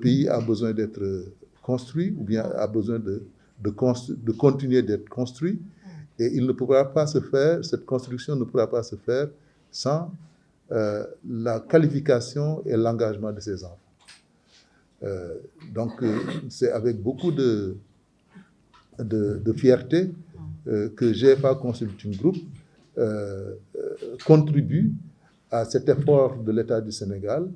pays a besoin d'être construit ou bien a besoin de continuer d'être construit. Et il ne pourra pas se faire, cette construction ne pourra pas se faire sans la qualification et l'engagement de ses enfants. Donc, c'est avec beaucoup de fierté que GFA Consulting Group contribue à cet effort de l'État du Sénégal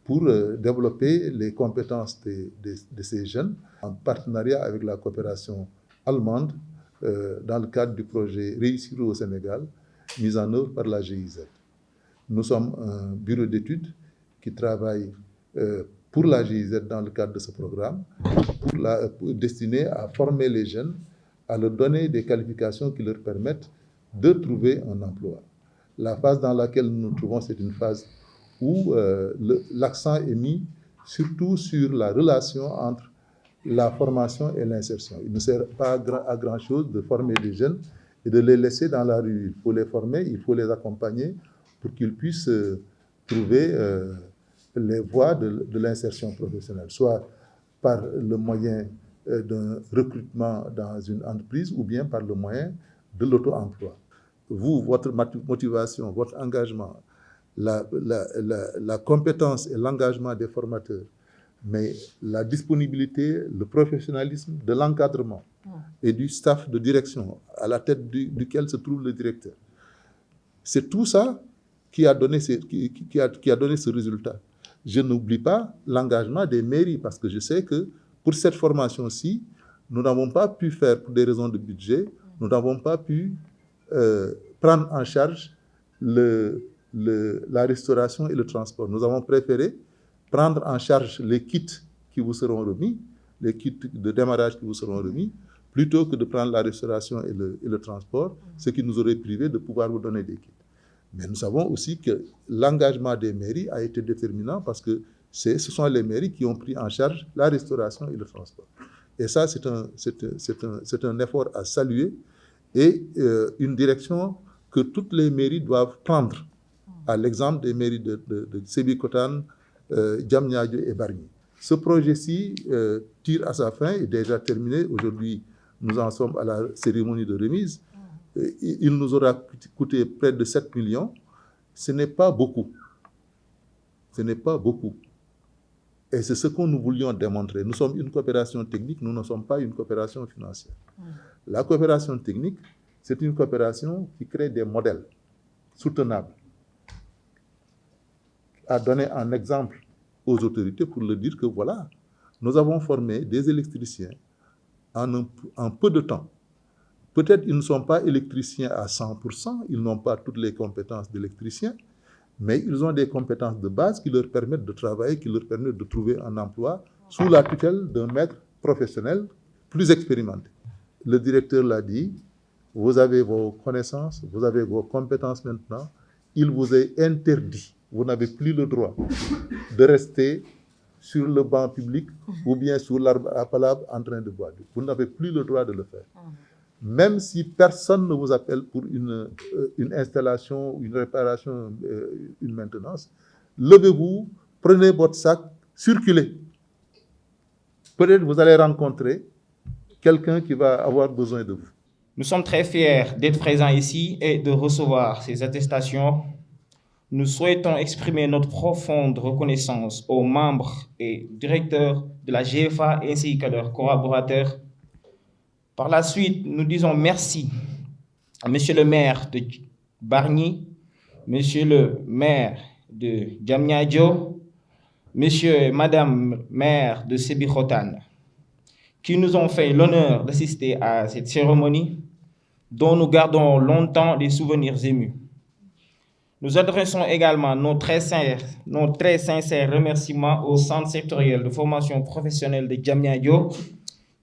pour développer les compétences de ces jeunes en partenariat avec la coopération allemande dans le cadre du projet Réussir au Sénégal, mis en œuvre par la GIZ. Nous sommes un bureau d'études qui travaille pour la GIZ dans le cadre de ce programme, destiné à former les jeunes, à leur donner des qualifications qui leur permettent de trouver un emploi. La phase dans laquelle nous nous trouvons, c'est une phase où l'accent est mis surtout sur la relation entre la formation et l'insertion. Il ne sert pas à grand-chose de former des jeunes et de les laisser dans la rue. Il faut les former, il faut les accompagner pour qu'ils puissent trouver les voies de l'insertion professionnelle, soit par le moyen d'un recrutement dans une entreprise ou bien par le moyen de l'auto-emploi. Vous, votre motivation, votre engagement, la compétence et l'engagement des formateurs, mais la disponibilité, le professionnalisme de l'encadrement et du staff de direction à la tête duquel se trouve le directeur. C'est tout ça qui a donné ce résultat. Je n'oublie pas l'engagement des mairies parce que je sais que pour cette formation-ci, nous n'avons pas pu faire, pour des raisons de budget, nous n'avons pas pu prendre en charge la restauration et le transport. Nous avons préféré prendre en charge les kits qui vous seront remis, les kits de démarrage qui vous seront remis, plutôt que de prendre la restauration et le transport, ce qui nous aurait privé de pouvoir vous donner des kits. Mais nous savons aussi que l'engagement des mairies a été déterminant parce que ce sont les mairies qui ont pris en charge la restauration et le transport. Et ça, c'est un effort à saluer et une direction que toutes les mairies doivent prendre, à l'exemple des mairies de Sébikotane, Diamniadio et Bargny. Ce projet-ci tire à sa fin, est déjà terminé. Aujourd'hui, nous en sommes à la cérémonie de remise. Il nous aura coûté près de 7 millions. Ce n'est pas beaucoup. Ce n'est pas beaucoup. Et c'est ce que nous voulions démontrer. Nous sommes une coopération technique, nous ne sommes pas une coopération financière. La coopération technique, c'est une coopération qui crée des modèles soutenables, à donner un exemple aux autorités pour leur dire que voilà, nous avons formé des électriciens en peu de temps. Peut-être ils ne sont pas électriciens à 100%, ils n'ont pas toutes les compétences d'électriciens, mais ils ont des compétences de base qui leur permettent de travailler, qui leur permettent de trouver un emploi sous la tutelle d'un maître professionnel plus expérimenté. Le directeur l'a dit, vous avez vos connaissances, vous avez vos compétences maintenant, il vous est interdit, vous n'avez plus le droit de rester sur le banc public ou bien sur l'arbre à palabre en train de boire. Vous n'avez plus le droit de le faire. Même si personne ne vous appelle pour une installation, une réparation, une maintenance, levez-vous, prenez votre sac, circulez. Peut-être vous allez rencontrer quelqu'un qui va avoir besoin de vous. Nous sommes très fiers d'être présents ici et de recevoir ces attestations. Nous souhaitons exprimer notre profonde reconnaissance aux membres et directeurs de la GFA ainsi qu'à leurs collaborateurs. Par la suite, nous disons merci à Monsieur le maire de Bargny, Monsieur le maire de Diamniadio, Monsieur et Madame maire de Sébikotane, qui nous ont fait l'honneur d'assister à cette cérémonie dont nous gardons longtemps des souvenirs émus. Nous adressons également nos très sincères remerciements au Centre sectoriel de formation professionnelle de Diamniadio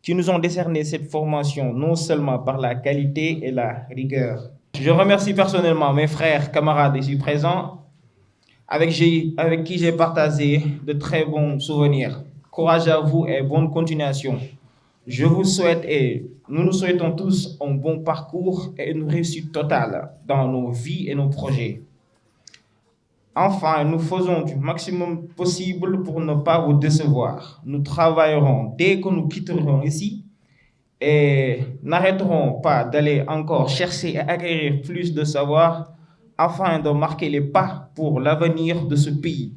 qui nous ont décerné cette formation non seulement par la qualité et la rigueur. Je remercie personnellement mes frères, camarades ici présents, avec qui j'ai partagé de très bons souvenirs. Courage à vous et bonne continuation. Je vous souhaite et nous nous souhaitons tous un bon parcours et une réussite totale dans nos vies et nos projets. Enfin, nous faisons du maximum possible pour ne pas vous décevoir. Nous travaillerons dès que nous quitterons ici et n'arrêterons pas d'aller encore chercher à acquérir plus de savoir afin de marquer les pas pour l'avenir de ce pays.